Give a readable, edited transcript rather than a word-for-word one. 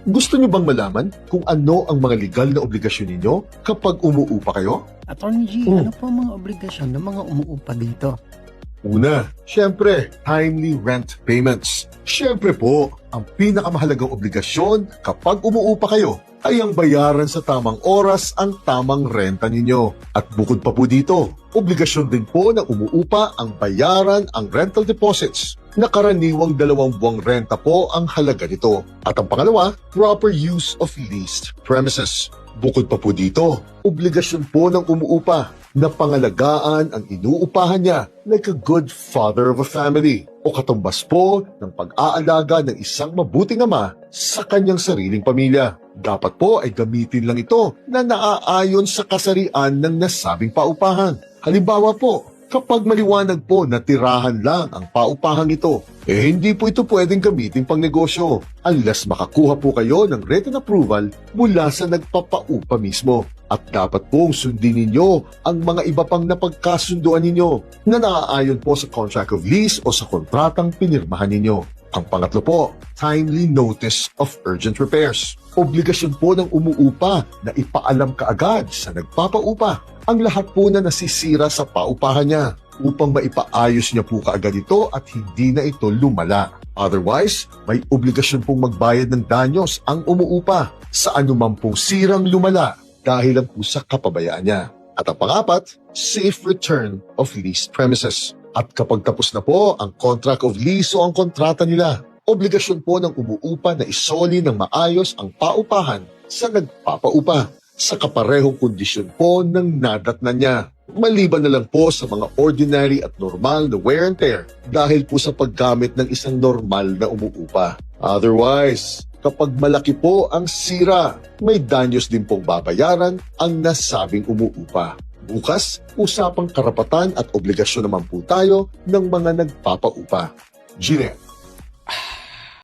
Gusto niyo bang malaman kung ano ang mga legal na obligasyon ninyo kapag umuupa kayo? Attorney G, ano po ang mga obligasyon ng mga umuupa dito? Una, syempre, timely rent payments. Syempre po, ang pinakamahalagang obligasyon kapag umuupa kayo ay ang bayaran sa tamang oras ang tamang renta ninyo. At bukod pa po dito, obligasyon din po ng umuupa ang bayaran ang rental deposits na karaniwang 2 buwang renta po ang halaga nito. At ang pangalawa, proper use of leased premises. Bukod pa po dito, obligasyon po ng umuupa na pangalagaan ang inuupahan niya like a good father of a family o katumbas po ng pag-aalaga ng isang mabuting ama sa kanyang sariling pamilya. Dapat po ay gamitin lang ito na naaayon sa kasarian ng nasabing paupahan. Halimbawa po, kapag maliwanag po na tirahan lang ang paupahang ito, hindi po ito pwedeng gamitin pang negosyo unless makakuha po kayo ng written approval mula sa nagpapaupa mismo. At dapat pong sundin ninyo ang mga iba pang napagkasunduan ninyo na naaayon po sa contract of lease o sa kontratang pinirmahan ninyo. Ang pangatlo po, timely notice of urgent repairs. Obligasyon po ng umuupa na ipaalam kaagad sa nagpapaupa ang lahat po na nasisira sa paupahan niya upang maipaayos niya po kaagad ito at hindi na ito lumala. Otherwise, may obligasyon pong magbayad ng danyos ang umuupa sa anumang pong sirang lumala dahil lang po sa kapabayaan niya. At ang pangapat, safe return of leased premises. At kapag tapos na po ang contract of lease o ang kontrata nila, obligasyon po ng umuupa na isoli ng maayos ang paupahan sa nagpapaupa sa kaparehong kondisyon po ng nadatnan niya. Maliban na lang po sa mga ordinary at normal na wear and tear dahil po sa paggamit ng isang normal na umuupa. Otherwise, kapag malaki po ang sira, may danyos din pong babayaran ang nasabing umuupa. Bukas, usapang karapatan at obligasyon naman po tayo ng mga nagpapaupa. Gine.